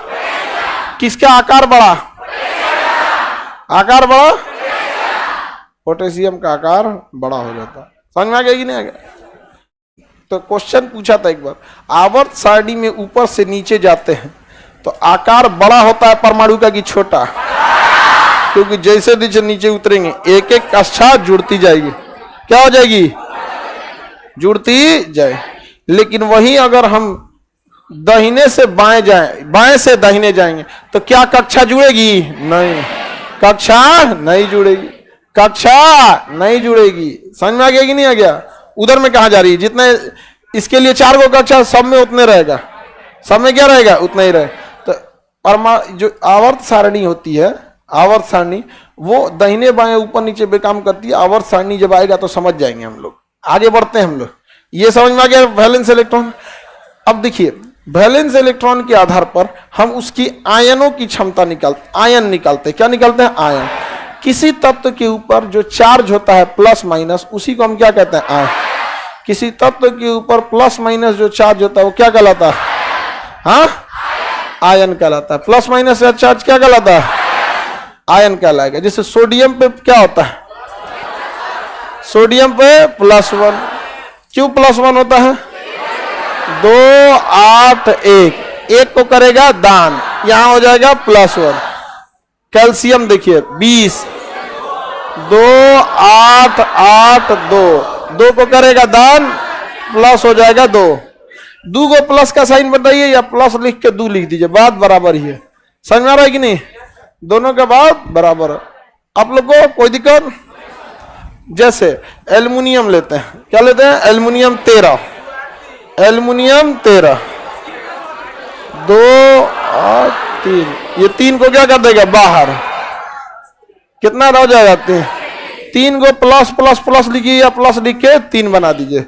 किसका आकार बड़ा? आकार बड़ा, पोटेशियम का आकार बड़ा हो जाता। समझ में आ गया कि नहीं आ गया? तो क्वेश्चन पूछा था एक बार, आवर्त सारणी में ऊपर से नीचे जाते हैं तो आकार बड़ा होता है परमाणु का कि छोटा? क्योंकि जैसे जैसे नीचे उतरेंगे एक एक कक्षा जुड़ती जाएगी। क्या हो जाएगी? जुड़ती जाए। लेकिन वहीं अगर हम दाहिने से बाएं जाएं, बाएं से दाहिने जाएंगे तो क्या कक्षा जुड़ेगी? नहीं, कक्षा नहीं जुड़ेगी, कक्षा नहीं जुड़ेगी। समझ में आ गया कि नहीं आ गया? उधर में कहा जा रही है, जितने इसके लिए 4 गो कक्षा, सब में उतने रहेगा, सब में क्या रहेगा? उतना ही रहेगा। तो जो आवर्त सारणी होती है, आवर्त सारणी वो दाहिने बाएं ऊपर नीचे बेकाम करती है। आवर्त सारणी जब आएगा तो समझ जाएंगे हम लोग। आगे बढ़ते हैं हम लोग। ये समझ में आ गया वैलेंस इलेक्ट्रॉन। अब देखिए वैलेंस इलेक्ट्रॉन के आधार पर हम उसकी आयनों की क्षमता आयन निकालते हैं। क्या निकालते हैं? आयन। किसी तत्व के ऊपर जो चार्ज होता है प्लस माइनस, उसी को हम क्या कहते हैं? आयन। किसी तत्व के ऊपर प्लस माइनस जो चार्ज होता है वो क्या कहलाता है? हाँ, आयन कहलाता है। प्लस माइनस का चार्ज क्या कहलाता है? आयन कहलाएगा। जैसे सोडियम पे क्या होता है? सोडियम पे +1। क्यों +1 होता है? 2 8 1, एक को करेगा दान, यहां हो जाएगा +1। कैल्शियम देखिए 20, 2 8 8 2, 2 को करेगा दान, प्लस हो जाएगा 2। 2 को प्लस का साइन बताइए या प्लस लिख के 2 लिख दीजिए, बात बराबर ही है। समझ में आ रहा है कि नहीं? दोनों का बात बराबर है। आप लोग को कोई दिक्कत? जैसे एल्युमिनियम लेते हैं, क्या लेते हैं? एल्युमिनियम 13, एल्युमिनियम 13, 2 8 3, ये 3 को क्या कर देगा? बाहर। कितना रह जाएगा? 3 को प्लस प्लस प्लस लिखिए या प्लस लिख के 3 बना दीजिए,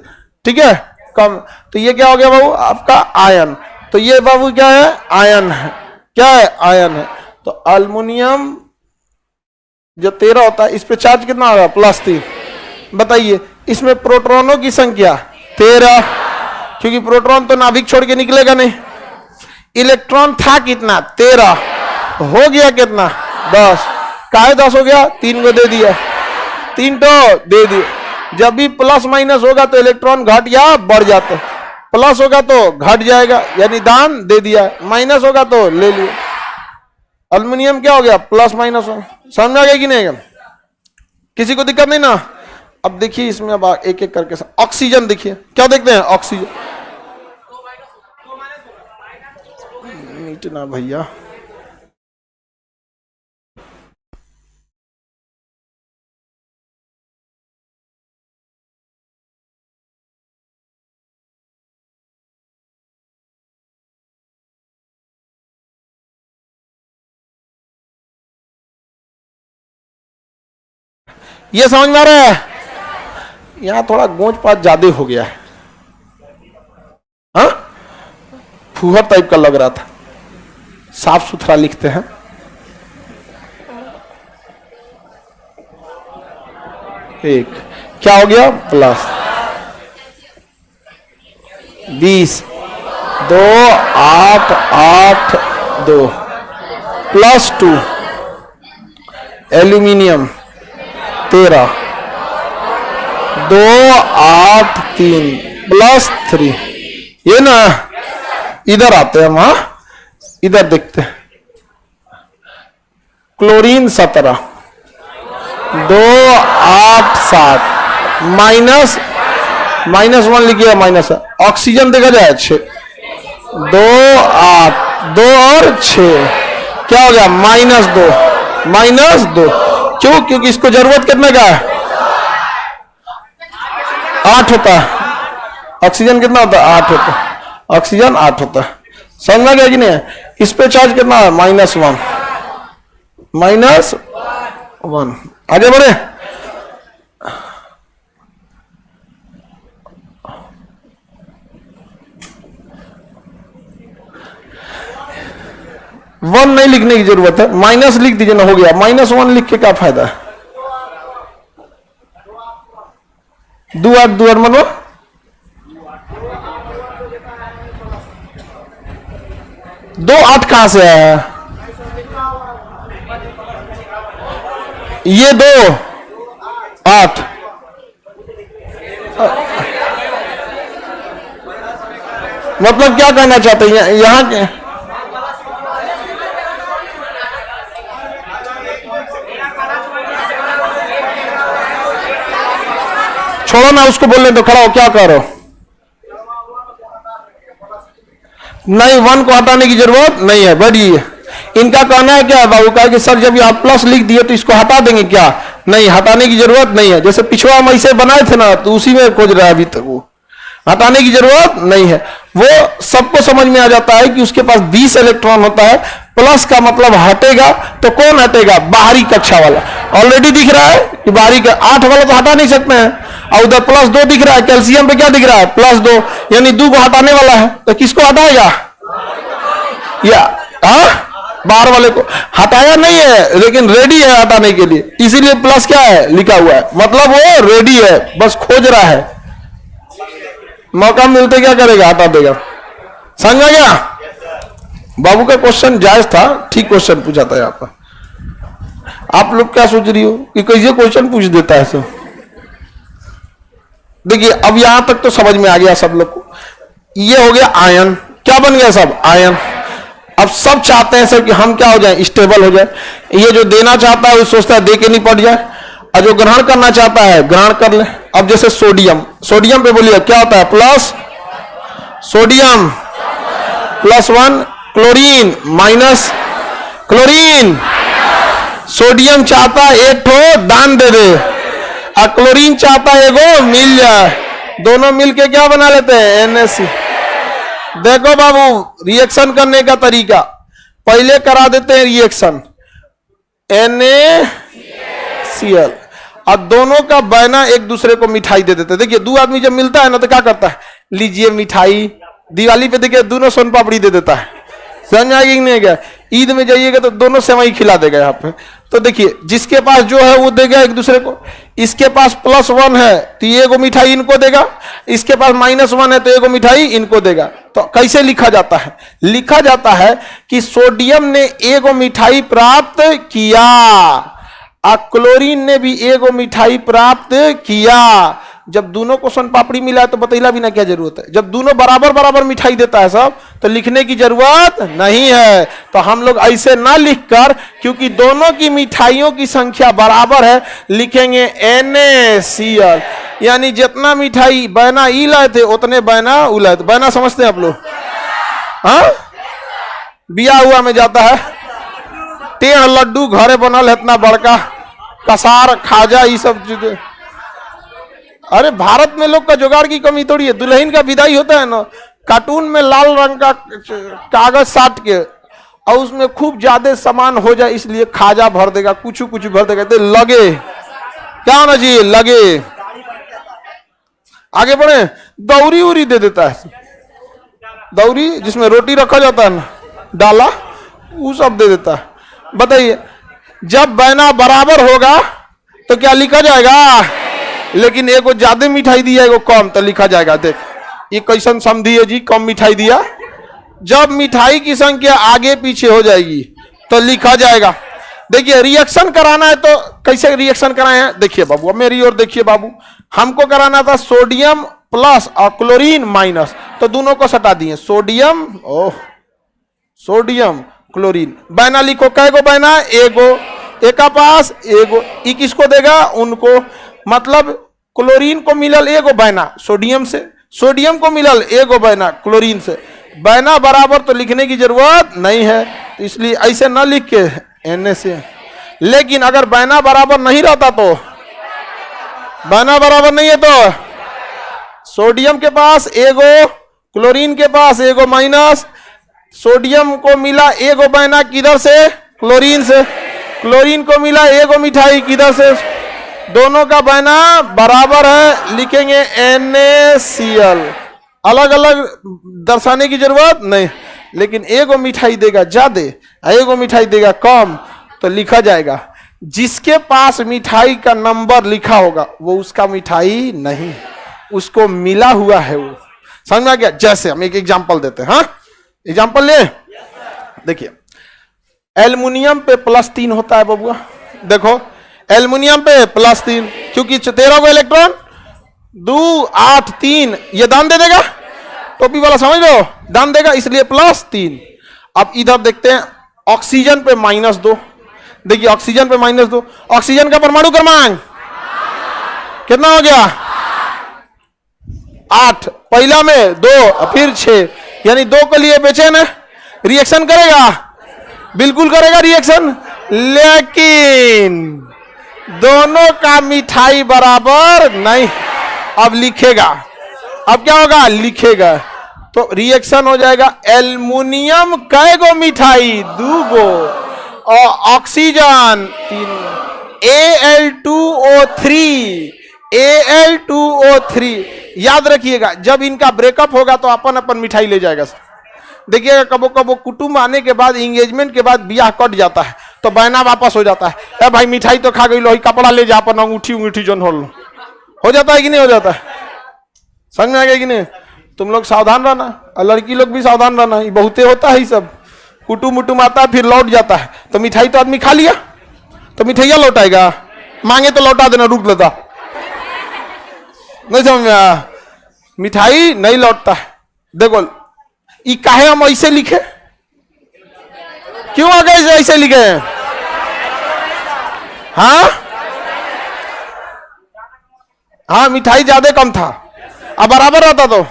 ठीक है? कम। तो ये क्या हो गया बाबू? आपका आयन। तो ये बाबू क्या है? आयन है। क्या है? आयन है। तो एल्युमिनियम जो 13 होता है, इस पे चार्ज कितना होगा? +3। बताइए इसमें प्रोटॉनों की संख्या 13, क्योंकि प्रोटॉन तो नाभिक छोड़ के निकलेगा नहीं। इलेक्ट्रॉन था कितना? 13, हो गया कितना? 10। काहे 10 हो गया? 3 को दे दिया, 3 तो दे दिए। जब भी प्लस माइनस होगा तो इलेक्ट्रॉन घट या बढ़ जाते, प्लस होगा तो घट जाएगा, यानी दान दे दिया। माइनस होगा तो ले लिया। एल्युमिनियम क्या हो गया? प्लस माइनस हो। समझ आ गया कि नहीं? किसी को दिक्कत नहीं ना? अब देखिए इसमें अब एक एक करके ऑक्सीजन देखिए, क्या देखते हैं? ऑक्सीजन। ना भैया ये समझ में आ रहा है? यहां थोड़ा गोंज पात ज्यादा हो गया है। हाँ, फूहर टाइप का लग रहा था। साफ सुथरा लिखते हैं। एक क्या हो गया? प्लस 20, 2 8 8 2, +2। एल्यूमिनियम 13, 2 8 3, +3। ये ना इधर आते हैं हम। हाँ, इधर देखते हैं। क्लोरीन 17, 2 8 7, -1 लिखिए, माइनस। ऑक्सीजन देखा जाए 6, 2 8 2 और 6, क्या हो गया? -2। क्यों? क्योंकि इसको जरूरत कितने का है? 8 होता है। ऑक्सीजन कितना होता है? 8 होता है। ऑक्सीजन 8 होता है। समझ गया कि नहीं? इस पे चार्ज कितना है? -1। आगे बढ़े। वन नहीं लिखने की जरूरत है, माइनस लिख दीजिए ना, हो गया। -1 लिख के क्या फायदा है? 2 8 2 मनो 2 8 कहां से आया है? ये 2 8 मतलब क्या कहना चाहते हैं यहां के? छोड़ो ना, उसको बोलने दो, खड़ा हो। क्या करो? नहीं, 1 को हटाने की जरूरत नहीं है। बढ़िए, इनका कहना है क्या है बाबू का कि सर जब आप प्लस लिख दिए तो इसको हटा देंगे क्या? नहीं, हटाने की जरूरत नहीं है। जैसे पिछड़ा हम ऐसे बनाए थे ना, तो उसी में खोज रहा है अभी तक। वो हटाने की जरूरत नहीं है। वो सबको समझ में आ जाता है कि उसके पास 20 इलेक्ट्रॉन होता है, प्लस का मतलब हटेगा, तो कौन हटेगा? बाहरी कक्षा वाला। ऑलरेडी दिख रहा है कि बाहरी का 8 वाला तो हटा नहीं सकते हैं, और उधर +2 दिख रहा है, कैल्शियम पे क्या दिख रहा है? +2, यानी 2 को हटाने वाला है, तो किसको हटाएगा? या बाहर वाले को। हटाया नहीं है लेकिन रेडी है हटाने के लिए, इसीलिए प्लस क्या है लिखा हुआ है, मतलब वो रेडी है, बस खोज रहा है, मौका मिलते क्या करेगा? हटा देगा। समझ आ गया? बाबू का क्वेश्चन जायज था, ठीक क्वेश्चन पूछा था यहाँ पर। आप लोग क्या सोच रही हो कि कैसे क्वेश्चन पूछ देता है सब? देखिए अब यहां तक तो समझ में आ गया सब लोग को। ये हो गया आयन, क्या बन गया सब? आयन। अब सब चाहते हैं सर कि हम क्या हो जाए? स्टेबल हो जाए। ये जो देना चाहता है वो सोचता है दे के नहीं पड़ जाए, और जो ग्रहण करना चाहता है ग्रहण कर ले। अब जैसे सोडियम, सोडियम पे बोलिए क्या होता है? Plus sodium +1, chlorine minus chlorine. Sodium चाहता है एक ठो दान दे दे, और क्लोरीन चाहता है एगो मिल जाए, दोनों मिलके क्या बना लेते हैं? NaC। देखो बाबू रिएक्शन करने का तरीका, पहले करा देते हैं रिएक्शन NaCl, और दोनों का बहना एक दूसरे को मिठाई दे देते हैं। देखिए 2 आदमी जब मिलता है ना तो क्या करता है? लीजिए मिठाई। दिवाली पे देखिए दोनों सोन पापड़ी दे देता है, समझ आएगी नहीं? क्या ईद में जाइएगा तो दोनों सेवई खिला देगा यहाँ पे। तो देखिए जिसके पास जो है वो देगा एक दूसरे को। इसके पास +1 है तो ये एगो मिठाई इनको देगा, इसके पास -1 है तो एगो मिठाई इनको देगा। तो कैसे लिखा जाता है? लिखा जाता है कि सोडियम ने एगो मिठाई प्राप्त किया और क्लोरीन ने भी एगो मिठाई प्राप्त किया। जब दोनों को सोन पापड़ी मिला है तो बतैला भी ना क्या जरूरत है। जब दोनों बराबर बराबर मिठाई देता है सब तो लिखने की जरूरत नहीं है। तो हम लोग ऐसे ना लिखकर, क्योंकि दोनों की मिठाइयों की संख्या बराबर है, लिखेंगे NaCl, यानी जितना मिठाई बहना ई लाए थे उतने बहना उ लाए थे। बहना समझते हैं आप लोग? हाँ, बिया हुआ में जाता है, टेढ़ लड्डू घरे बनल है इतना बड़का, कसार खाजा ये सब चीजें। अरे भारत में लोग का जुगाड़ की कमी थोड़ी है। दुल्हन का विदाई होता है ना, कार्टून में लाल रंग का कागज साट के और उसमें खूब ज्यादा सामान हो जाए इसलिए खाजा भर देगा, कुछ भर देगा, तो लगे क्या होना चाहिए? लगे। आगे बढ़े, दौरी उरी दे देता है, दौरी जिसमें रोटी रखा जाता है ना, डाला, वो सब दे देता है। बताइए जब बहना बराबर होगा तो क्या लिखा जाएगा? लेकिन एगो ज्यादा मिठाई दिया एगो कम तो लिखा जाएगा। देख ये कैसन समझी है जी, कम मिठाई दिया। जब मिठाई की संख्या आगे पीछे हो जाएगी तो लिखा जाएगा। देखिए रिएक्शन कराना है तो कैसे रिएक्शन कराए हैं? देखिए बाबू, अब मेरी ओर देखिए बाबू, हमको कराना था सोडियम प्लस और क्लोरीन माइनस, तो दोनों को सटा दिए, सोडियम सोडियम क्लोरीन। बहना लिखो, कैगो बहना? एगो, एक का पास एगो, ई किसको देगा? उनको। मतलब क्लोरीन को मिलल एगो बहना सोडियम से, सोडियम को मिलल एगो बहना क्लोरीन से। बहना बराबर तो लिखने की जरूरत नहीं है, तो इसलिए ऐसे ना लिख के NaCl। लेकिन अगर बहना बराबर नहीं रहता तो, बहना बराबर नहीं है तो सोडियम के पास एगो, क्लोरीन के पास एगो माइनस, सोडियम को मिला एगो बहना किधर से? क्लोरीन से। क्लोरीन को मिला एगो मिठाई किधर से? दोनों का बहना बराबर है, लिखेंगे NaCl। अलग अलग दर्शाने की जरूरत नहीं। लेकिन एगो मिठाई देगा ज्यादा, एगो मिठाई देगा कम, तो लिखा जाएगा जिसके पास मिठाई का नंबर लिखा होगा वो उसका मिठाई नहीं, उसको मिला हुआ है वो। समझ में आ गया? जैसे हम एक एग्जांपल देते हैं। हाँ, एग्जांपल ले। देखिए एल्युमिनियम पे +3 होता है बबुआ। देखो एल्युमिनियम पे +3, क्योंकि 13 को इलेक्ट्रॉन, 2 8 3, ये दान दे देगा, टोपी वाला समझ लो, दान देगा, इसलिए +3। अब इधर देखते हैं ऑक्सीजन पे -2। देखिए ऑक्सीजन पे -2, ऑक्सीजन का परमाणु क्रमांक कितना हो गया? 8। पहला में 2 फिर 6, यानी 2 के लिए बेचैन है। रिएक्शन करेगा? बिल्कुल करेगा रिएक्शन, लेकिन दोनों का मिठाई बराबर नहीं। अब लिखेगा, अब क्या होगा? लिखेगा। तो रिएक्शन हो जाएगा एल्युमिनियम कै गो मिठाई 2 गो और ऑक्सीजन 3 Al2O3 Al2O3। याद रखिएगा जब इनका ब्रेकअप होगा तो अपन अपन मिठाई ले जाएगा सर। देखिएगा कबो कबो कुटुंब आने के बाद एंगेजमेंट के बाद ब्याह कट जाता है तो बहना वापस हो जाता है, ए भाई मिठाई तो खा गई लो, कपड़ा ले जा अपन अंगूठी उंगूठी जन हो जाता है कि नहीं हो जाता है? समझ में आ गया कि नहीं? तुम लोग सावधान रहना और लड़की लोग भी सावधान रहना, ये बहुते होता है। सब कुटुंब उटुम आता है फिर लौट जाता है तो मिठाई तो आदमी खा लिया तो मिठाइया लौटाएगा, मांगे तो लौटा देना, रुक लेता नहीं। समझ में आया? मिठाई नहीं लौटता है। देखो ये काहे हम ऐसे लिखे, क्यों आगे ऐसे लिखे हैं? हाँ मिठाई ज्यादा कम था, अब बराबर रहता तो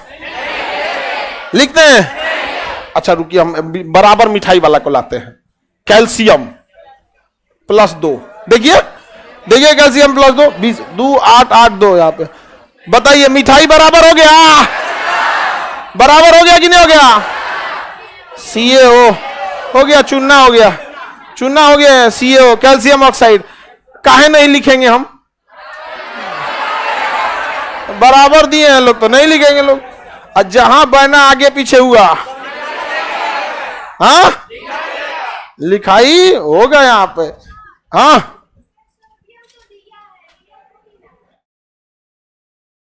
लिखते हैं। अच्छा रुकिए हम बराबर मिठाई वाला को लाते हैं। कैल्शियम +2, देखिए देखिए कैल्शियम +2 20 2 8 8 2। यहां पे बताइए मिठाई बराबर हो गया? बराबर हो गया कि नहीं हो गया? CaO हो गया, चूना हो गया, चूना हो गया CaO कैल्शियम ऑक्साइड। काहे नहीं लिखेंगे हम? बराबर दिए हैं लोग तो नहीं लिखेंगे लोग। और जहां बहना आगे पीछे हुआ हाँ लिखाई होगा यहां पे। हाँ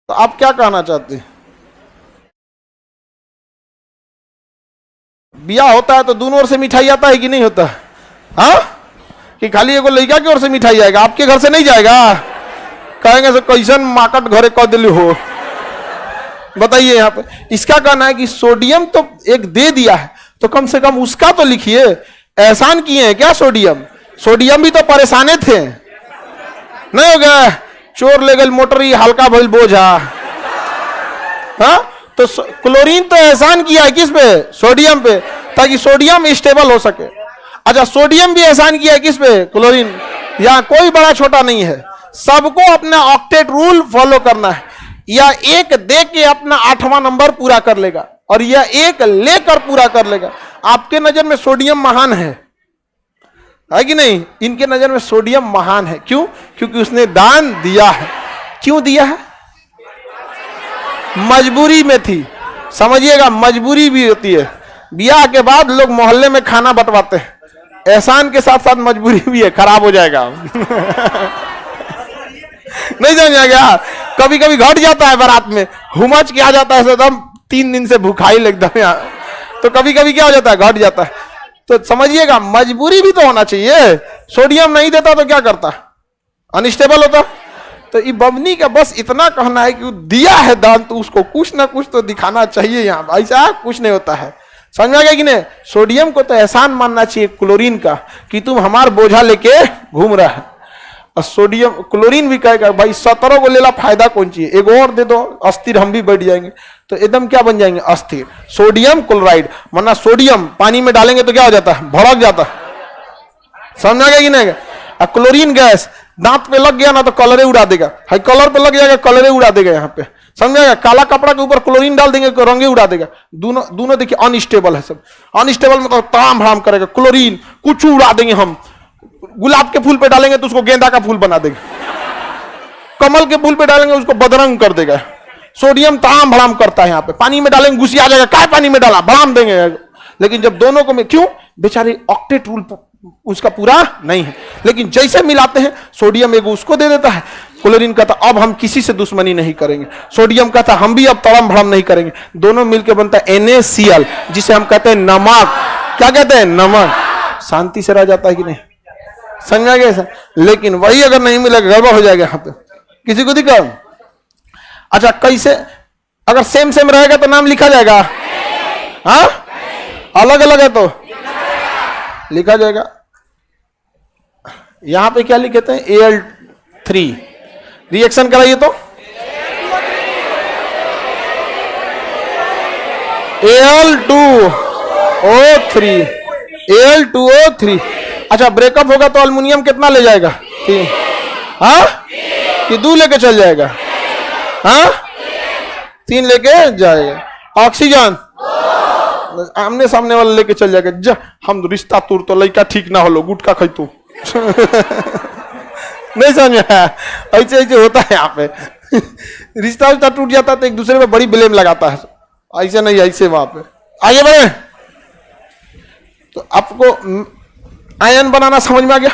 तो आप क्या कहना चाहते हैं? ब्याह होता है तो दोनों ओर से मिठाई आता है कि नहीं होता? हाँ कि खाली एगो लड़का की ओर से मिठाई आएगा, आपके घर से नहीं जाएगा? कहेंगे से कैसन मार्केट घरे कह दिल हो। बताइए यहाँ पे इसका कहना है कि सोडियम तो एक दे दिया है तो कम से कम उसका तो लिखिए। एहसान किए हैं क्या सोडियम? सोडियम भी तो परेशाने थे, नहीं हो गया? चोर ले गए मोटर ही हल्का भइल बोझा। हाँ तो क्लोरीन तो एहसान किया है किस पे? सोडियम पे, ताकि सोडियम स्टेबल हो सके। अच्छा सोडियम भी एहसान किया है किस पे? क्लोरीन। यहाँ कोई बड़ा छोटा नहीं है, सबको अपना ऑक्टेट रूल फॉलो करना है। या एक दे के अपना 8वां नंबर पूरा कर लेगा और यह एक लेकर पूरा कर लेगा। आपके नजर में सोडियम महान है कि नहीं? इनके नजर में सोडियम महान है। क्यों? क्योंकि उसने दान दिया है। क्यों दिया है? मजबूरी में थी। समझिएगा मजबूरी भी होती है। ब्याह के बाद लोग मोहल्ले में खाना बंटवाते हैं, एहसान के साथ साथ मजबूरी भी है, खराब हो जाएगा। नहीं समझा गया? कभी कभी घट जाता है बारात में, हुमच क्या जाता है एकदम 3 दिन से भूखाई एकदम यहाँ, तो कभी कभी क्या हो जाता है? घट जाता है। तो समझिएगा मजबूरी भी तो होना चाहिए। सोडियम नहीं देता तो क्या करता? अनस्टेबल होता। तो ये बमनी का बस इतना कहना है कि वो दिया है दान तो उसको कुछ ना कुछ तो दिखाना चाहिए। यहाँ ऐसा कुछ नहीं होता है। समझ में आ गया कि नहीं? सोडियम को तो एहसान मानना चाहिए क्लोरीन का कि तुम हमारा बोझा लेके घूम रहा है। और सोडियम क्लोरीन भी कहेगा भाई 17 को लेला, फायदा कौन चाहिए, एक और दे दो, अस्थिर हम भी बैठ जाएंगे। तो एकदम क्या बन जाएंगे? अस्थिर। सोडियम क्लोराइड, वरना सोडियम पानी में डालेंगे तो क्या हो जाता है? भड़क जाता है। समझ आ गया कि नहीं? क्लोरीन गैस दांत पे लग गया ना तो कलरे उड़ा देगा, हाई कलर पे लग जाएगा कलरे उड़ा देगा। यहाँ पे समझेगा? काला कपड़ा के ऊपर क्लोरीन डाल देंगे तो रंगे उड़ा देगा। दोनों देखिए अनस्टेबल है सब। अनस्टेबल मतलब ताम भड़ाम करेगा। क्लोरीन कुछ उड़ा देंगे हम, गुलाब के फूल पे डालेंगे तो उसको गेंदा का फूल बना देगा, कमल के फूल पे डालेंगे उसको बदरंग कर देगा। सोडियम ताम भड़ाम करता है। यहाँ पे पानी में डालेंगे घुसिया आ जाएगा, क्या पानी में डाला, भड़ाम देंगे। लेकिन जब दोनों को क्यों? बेचारे ऑक्टेट रूल उसका पूरा नहीं है। लेकिन जैसे मिलाते हैं सोडियम एगो उसको दे देता है, क्लोरीन कहता अब हम किसी से दुश्मनी नहीं करेंगे, सोडियम कहता हम भी अब तड़म भड़म नहीं करेंगे। दोनों मिलकर बनता है NaCl, जिसे हम कहते हैं नमक। क्या कहते हैं? नमक। शांति से रह जाता है कि नहीं? समझा गया? लेकिन वही अगर नहीं मिलेगा गड़बड़ हो जाएगा। यहाँ पे किसी को दिक्कत? अच्छा कैसे? अगर सेम सेम रहेगा तो नाम लिखा जाएगा? हाँ अलग अलग है तो लिखा जाएगा। यहां पे क्या लिखे थे? Al3 रिएक्शन कराइए तो Al2O3 अच्छा ब्रेकअप होगा तो अल्युमिनियम कितना ले जाएगा? 3। हाँ कि 2 लेके चल जाएगा? हाँ 3 लेके जाएगा। ऑक्सीजन आमने सामने वाला लेके चल जाएगा, जा हम रिश्ता तोड़ तो लड़का ठीक ना हो लो, गुटका खाई तू। नहीं समझ में आया? ऐसे ऐसे होता है यहाँ पे। रिश्ता उश्ता टूट जाता है तो एक दूसरे पे बड़ी ब्लेम लगाता है, ऐसे नहीं ऐसे। वहां पे आगे बढ़े तो आपको आयन बनाना समझ में आ गया।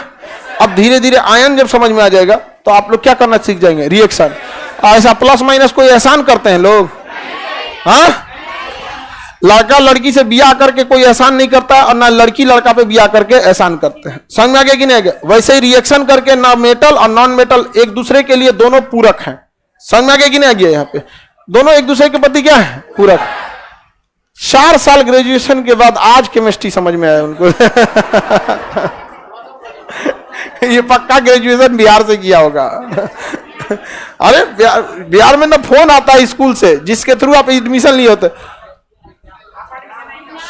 अब धीरे धीरे आयन जब समझ में आ जाएगा तो आप लोग क्या करना सीख जाएंगे, रिएक्शन। ऐसा प्लस माइनस कोई एहसान करते हैं लोग? हाँ, लड़का लड़की से बियाह करके कोई एहसान नहीं करता और ना लड़की लड़का पे बियाह करके एहसान करते हैं। समझ में आ गया कि नहीं आ गया? वैसे ही रिएक्शन करके ना मेटल और नॉन मेटल एक दूसरे के लिए दोनों पूरक हैं। समझ में आ गया कि नहीं आ गया? यहाँ पे दोनों एक दूसरे के प्रति क्या है, पूरक। 4 साल ग्रेजुएशन के बाद आज केमिस्ट्री समझ में आया उनको। ये पक्का ग्रेजुएशन बिहार से किया होगा। अरे बिहार में ना फोन आता है स्कूल से जिसके थ्रू आप एडमिशन लिए होते।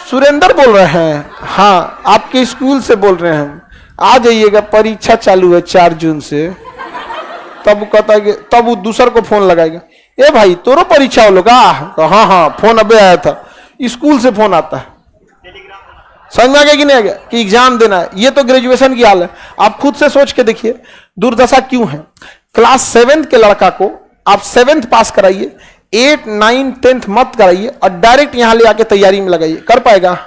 सुरेंद्र बोल रहे हैं? हाँ, आपके स्कूल से बोल रहे हैं, आ जाइएगा, परीक्षा चालू है 4 जून से। तब कहता है कि तब वो दूसर को फोन लगाएगा, ए भाई तोरो परीक्षा हो लोगा? हाँ हाँ, फोन अबे आया था, स्कूल से फोन आता है। समझ में आ गया कि नहीं आ गया कि एग्जाम देना है? ये तो ग्रेजुएशन की हाल है। आप खुद से सोच के देखिए दुर्दशा क्यों है। क्लास 7th के लड़का को आप 7th पास कराइए, 8, 9, 10th मत कराइए और डायरेक्ट यहां ले आके तैयारी में लगाइए, कर पाएगा?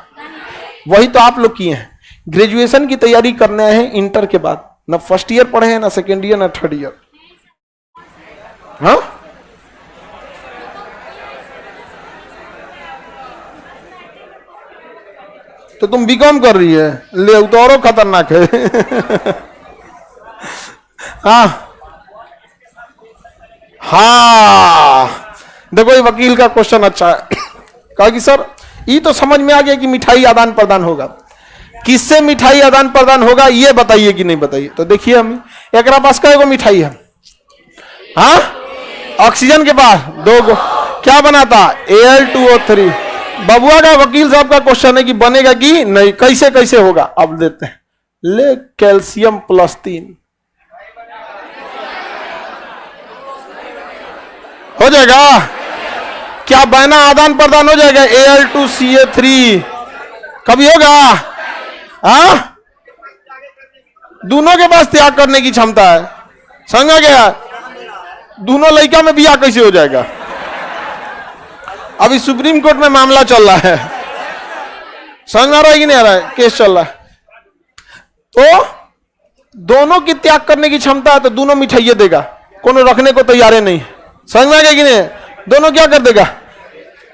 वही तो आप लोग किए हैं। ग्रेजुएशन की तैयारी करने आए हैं इंटर के बाद, ना फर्स्ट ईयर पढ़े हैं, ना सेकेंड ईयर, ना थर्ड ईयर। हाँ, तो तुम बीकॉम कर रही है, ले तो और खतरनाक है। हाँ हाँ, देखो ये वकील का क्वेश्चन अच्छा है। कहा कि सर ये तो समझ में आ गया कि मिठाई आदान प्रदान होगा, किससे मिठाई आदान प्रदान होगा ये बताइए कि नहीं बताइए। तो देखिए हम एक पास का एगो मिठाई है, हाँ, ऑक्सीजन के पास 2 गो, क्या बनाता, Al2O3। बबुआ का वकील साहब का क्वेश्चन है कि बनेगा कि नहीं, कैसे कैसे होगा। अब देते हैं, ले कैल्शियम +3 हो जाएगा क्या? बहना आदान प्रदान हो जाएगा, Al2CA3 कभी होगा? हाँ, दोनों के पास त्याग करने की क्षमता है। समझ गया? दोनों लड़का में बियाह कैसे हो जाएगा? अभी सुप्रीम कोर्ट में मामला चल रहा है, समझ में आ रहा है कि नहीं आ रहा है? केस चल रहा है। तो दोनों की त्याग करने की क्षमता है तो दोनों मिठाइये देगा, कोनो रखने को तैयार नहीं। समझ में आ गया कि नहीं? दोनों क्या कर देगा,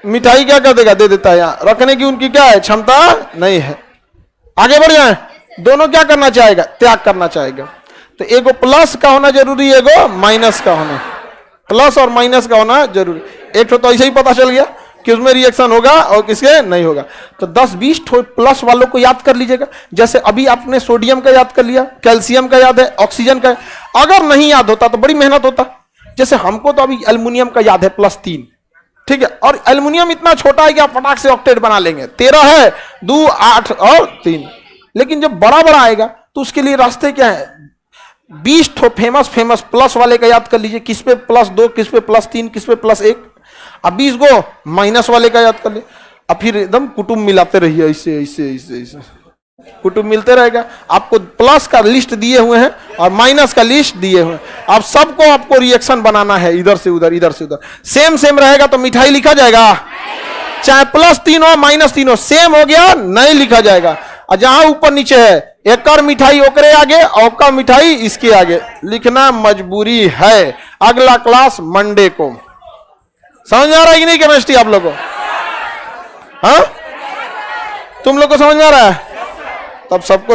मिठाई क्या कर देगा, दे देता है। यहाँ रखने की उनकी क्या है, क्षमता नहीं है। आगे बढ़ जाए, दोनों क्या करना चाहेगा, त्याग करना चाहेगा। तो एगो प्लस का होना जरूरी है, एगो माइनस का होना, प्लस और माइनस का होना जरूरी। एक तो ऐसे ही पता चल गया कि उसमें रिएक्शन होगा और किसके नहीं होगा। तो 10-20 प्लस वालों को याद कर लीजिएगा। जैसे अभी आपने सोडियम का याद कर लिया, कैल्शियम का याद है, ऑक्सीजन का। अगर नहीं याद होता तो बड़ी मेहनत होता। जैसे हमको तो अभी एल्युमिनियम का याद है +3, ठीक है, और एल्युमिनियम इतना छोटा है कि आप फटाक से ऑक्टेट बना लेंगे। 13 है, 2, 8 और 3। लेकिन जब बड़ा बड़ा आएगा तो उसके लिए रास्ते क्या है, 20 फेमस प्लस वाले का याद कर लीजिए, किस पे +2, किस पे +3, किस पे +1। अब 20 गो माइनस वाले का याद कर ले। अब फिर एकदम कुटुंब मिलाते रहिए, ऐसे ऐसे ऐसे ऐसे कुटुंब मिलते रहेगा। आपको प्लस का लिस्ट दिए हुए हैं और माइनस का लिस्ट दिए हुए हैं। अब सबको आपको रिएक्शन बनाना है, इधर से उधर, इधर से उधर। सेम रहेगा तो मिठाई लिखा जाएगा, चाहे +3 हो -3 हो, सेम हो गया नहीं लिखा जाएगा। और जहां ऊपर नीचे है, एक मिठाई ओकरे आगे, औका मिठाई इसके आगे, लिखना मजबूरी है। अगला क्लास मंडे को। समझ में आ रहा है कि नहीं केमिस्ट्री आप लोगों को? हाँ, तुम लोग को समझ में आ रहा है? तब सबको